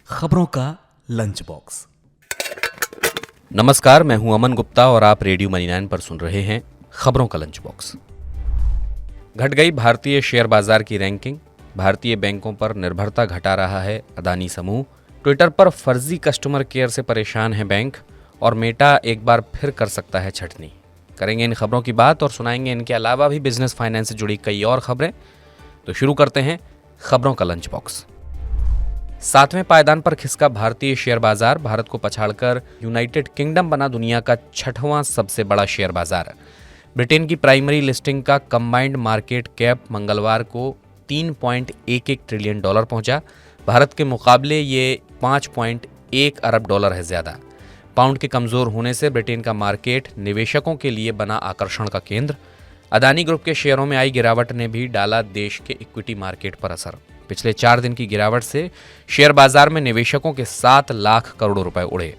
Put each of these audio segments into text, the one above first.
खबरों का lunch box. नमस्कार, मैं हूं अमन गुप्ता और आप रेडियो मनी 9 पर सुन रहे हैं खबरों का लंच बॉक्स। घट गई भारतीय शेयर बाजार की रैंकिंग, भारतीय बैंकों पर निर्भरता घटा रहा है अदानी समूह, ट्विटर पर फर्जी कस्टमर केयर से परेशान है बैंक और मेटा एक बार फिर कर सकता है छटनी। करेंगे इन खबरों की बात और सुनाएंगे इनके अलावा भी बिजनेस फाइनेंस से जुड़ी कई और खबरें। तो शुरू करते हैं खबरों का लंच बॉक्स। 7वें पायदान पर खिसका भारतीय शेयर बाजार, भारत को पछाड़कर यूनाइटेड किंगडम बना दुनिया का 6वां सबसे बड़ा शेयर बाजार। ब्रिटेन की प्राइमरी लिस्टिंग का कंबाइंड मार्केट कैप मंगलवार को $3.11 ट्रिलियन पहुंचा। भारत के मुकाबले ये $5.1 अरब है ज्यादा। पाउंड के कमजोर होने से ब्रिटेन का मार्केट निवेशकों के लिए बना आकर्षण का केंद्र। अदानी ग्रुप के शेयरों में आई गिरावट ने भी डाला देश के इक्विटी मार्केट पर असर। पिछले 4 दिन की गिरावट से शेयर बाजार में निवेशकों के 7 लाख करोड़ रुपए उड़े।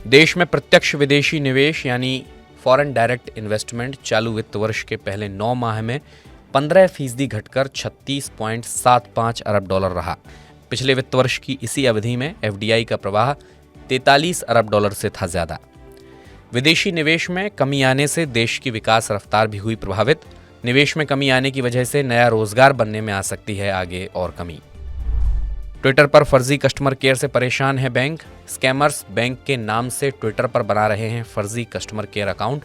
देश में प्रत्यक्ष विदेशी निवेश यानी फॉरेन डायरेक्ट इन्वेस्टमेंट चालू वित्त वर्ष के पहले 9 माह में 15% घटकर $36.75 अरब रहा। पिछले वित्त वर्ष की इसी अवधि में एफडीआई का प्रवाह $43 अरब से था ज्यादा। विदेशी निवेश में कमी आने से देश की विकास रफ्तार भी हुई प्रभावित। निवेश में कमी आने की वजह से नया रोजगार बनने में आ सकती है आगे और कमी। ट्विटर पर फर्जी कस्टमर केयर से परेशान है बैंक। स्कैमर्स बैंक के नाम से ट्विटर पर बना रहे हैं फर्जी कस्टमर केयर अकाउंट।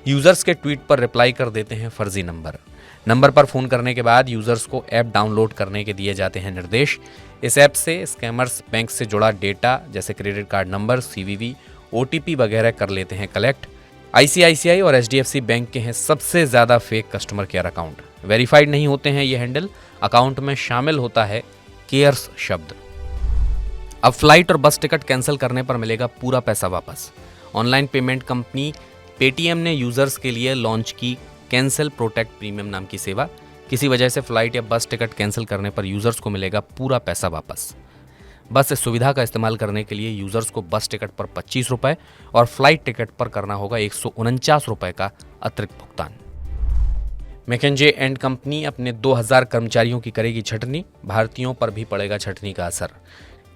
यूजर्स के ट्वीट पर रिप्लाई कर देते हैं फर्जी नंबर पर फोन करने के बाद यूजर्स को ऐप डाउनलोड करने के दिए जाते हैं निर्देश। इस ऐप से स्कैमर्स बैंक से जुड़ा डेटा जैसे credit card number, CVV, OTP वगैरह कर लेते हैं कलेक्ट। आईसीआईसीआई और एचडीएफसी बैंक के हैं सबसे ज्यादा fake customer care account. Verified नहीं होते हैं ये हैंडल, अकाउंट में शामिल होता है केयर्स शब्द। अब फ्लाइट और बस टिकट कैंसिल करने पर मिलेगा पूरा पैसा वापस। ऑनलाइन पेमेंट कंपनी पेटीएम ने यूजर्स के लिए लॉन्च की कैंसिल प्रोटेक्ट प्रीमियम नाम की सेवा। किसी वजह से फ्लाइट या बस टिकट कैंसिल करने पर यूजर्स को मिलेगा पूरा पैसा वापस। बस इस सुविधा का इस्तेमाल करने के लिए यूजर्स को बस टिकट पर $25 और फ्लाइट टिकट पर करना होगा $149 का अतिरिक्त भुगतान। मैकेंजे एंड कंपनी अपने 2000 कर्मचारियों की करेगी छटनी, भारतीयों पर भी पड़ेगा छटनी का असर।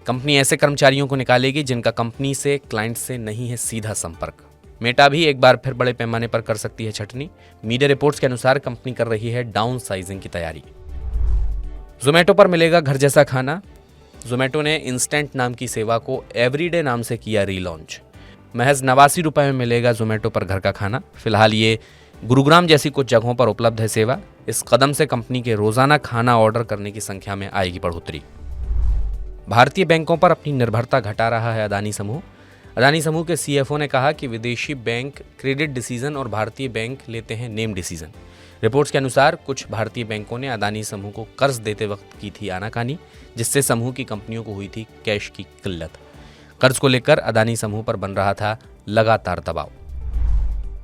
कंपनी ऐसे कर्मचारियों को निकालेगी जिनका कंपनी से क्लाइंट से नहीं है सीधा संपर्क। मेटा भी एक बार फिर बड़े पैमाने पर कर सकती है छटनी। मीडिया रिपोर्ट्स के अनुसार कंपनी कर रही है डाउन साइजिंग की तैयारी। जोमैटो पर मिलेगा घर जैसा खाना। जोमैटो ने इंस्टेंट नाम की सेवा को एवरीडे नाम से किया रीलॉन्च। महज $89 में मिलेगा जोमैटो पर घर का खाना। फिलहाल ये गुरुग्राम जैसी कुछ जगहों पर उपलब्ध है सेवा। इस कदम से कंपनी के रोजाना खाना ऑर्डर करने की संख्या में आएगी बढ़ोतरी। भारतीय बैंकों पर अपनी निर्भरता घटा रहा है अदानी समूह। अदानी समूह के सीएफओ ने कहा कि विदेशी बैंक क्रेडिट डिसीजन और भारतीय बैंक लेते हैं नेम डिसीजन। रिपोर्ट्स के अनुसार कुछ भारतीय बैंकों ने अदानी समूह को कर्ज देते वक्त की थी आनाकानी, जिससे समूह की कंपनियों को हुई थी कैश की किल्लत। कर्ज को लेकर अदानी समूह पर बन रहा था लगातार दबाव।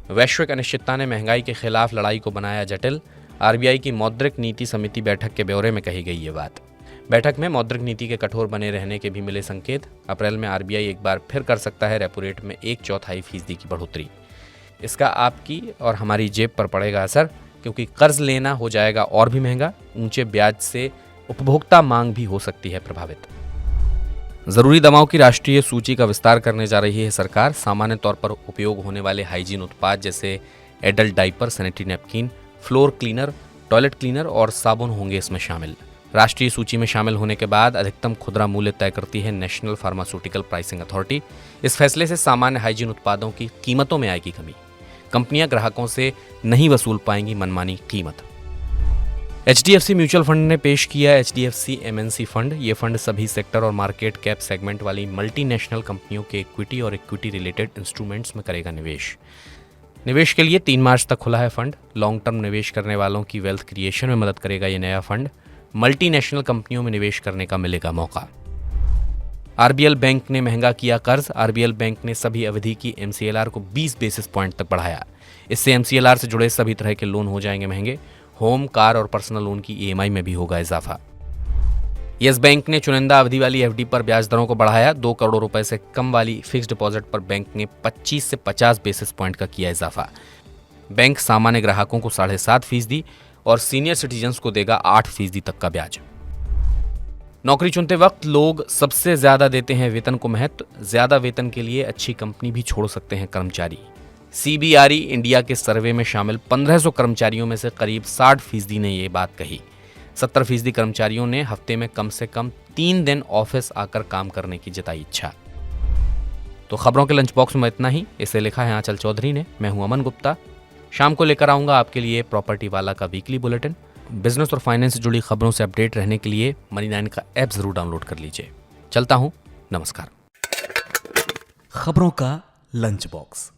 वैश्विक अनिश्चितता ने महंगाई के खिलाफ लड़ाई को बनाया जटिल। आरबीआई की मौद्रिक नीति समिति बैठक के ब्यौरे में कही गई ये बात। बैठक में मौद्रिक नीति के कठोर बने रहने के भी मिले संकेत। अप्रैल में आरबीआई एक बार फिर कर सकता है रेपो रेट में 1/4% की बढ़ोतरी। इसका आपकी और हमारी जेब पर पड़ेगा असर, क्योंकि कर्ज लेना हो जाएगा और भी महंगा। ऊंचे ब्याज से उपभोक्ता मांग भी हो सकती है प्रभावित। जरूरी दवाओं की राष्ट्रीय सूची का विस्तार करने जा रही है सरकार। सामान्य तौर पर उपयोग होने वाले हाइजीन उत्पाद जैसे adult diaper, sanitary napkin, floor cleaner, toilet cleaner और साबुन होंगे इसमें शामिल। राष्ट्रीय सूची में शामिल होने के बाद अधिकतम खुदरा मूल्य तय करती है नेशनल फार्मास्यूटिकल प्राइसिंग अथॉरिटी। इस फैसले से सामान्य हाइजीन उत्पादों की कीमतों में आएगी कमी। कंपनियां ग्राहकों से नहीं वसूल पाएंगी मनमानी कीमत। एचडीएफसी म्यूचुअल फंड ने पेश किया एचडीएफसी एमएनसी फंड। ये फंड सभी सेक्टर और मार्केट कैप सेगमेंट वाली मल्टीनेशनल कंपनियों के इक्विटी और इक्विटी रिलेटेड इंस्ट्रूमेंट्स में करेगा निवेश के लिए 3 मार्च तक खुला है फंड। लॉन्ग टर्म निवेश करने वालों की वेल्थ क्रिएशन में मदद करेगा ये नया फंड। मल्टीनेशनल कंपनियों में निवेश करने का मिलेगा मौका। आरबीएल बैंक ने महंगा किया कर्ज। आरबीएल बैंक ने सभी अवधि की एमसीएलआर को 20 बेसिस पॉइंट तक बढ़ाया। इससे एमसीएलआर से जुड़े सभी तरह के लोन हो जाएंगे महंगे। होम, कार और पर्सनल लोन की ईएमआई में भी होगा इजाफा। यस बैंक ने चुनिंदा अवधि वाली एफडी पर ब्याज दरों को बढ़ाया। 2 करोड़ रुपए से कम वाली फिक्स्ड डिपॉजिट पर बैंक ने 25 से 50 बेसिस पॉइंट का किया इजाफा। बैंक सामान्य ग्राहकों को 7.5% और सीनियर सिटीजन्स को देगा 8% तक का ब्याज। नौकरी चुनते वक्त लोग सबसे ज्यादा देते हैं वेतन को महत्व। ज्यादा वेतन के लिए अच्छी कंपनी भी छोड़ सकते हैं कर्मचारी। CBRE इंडिया के सर्वे में शामिल 1500 कर्मचारियों में से करीब 60% ने ये बात कही। 70% कर्मचारियों ने हफ्ते में कम से कम 3 दिन ऑफिस आकर काम करने की जताई इच्छा। तो खबरों के लंच बॉक्स में इतना ही। इसे लिखा है आंचल चौधरी ने। मैं हूं अमन गुप्ता। शाम को लेकर आऊंगा आपके लिए प्रॉपर्टी वाला का वीकली बुलेटिन। बिजनेस और फाइनेंस से जुड़ी खबरों से अपडेट रहने के लिए मनी9 का ऐप जरूर डाउनलोड कर लीजिए। चलता हूं, नमस्कार। खबरों का लंच बॉक्स।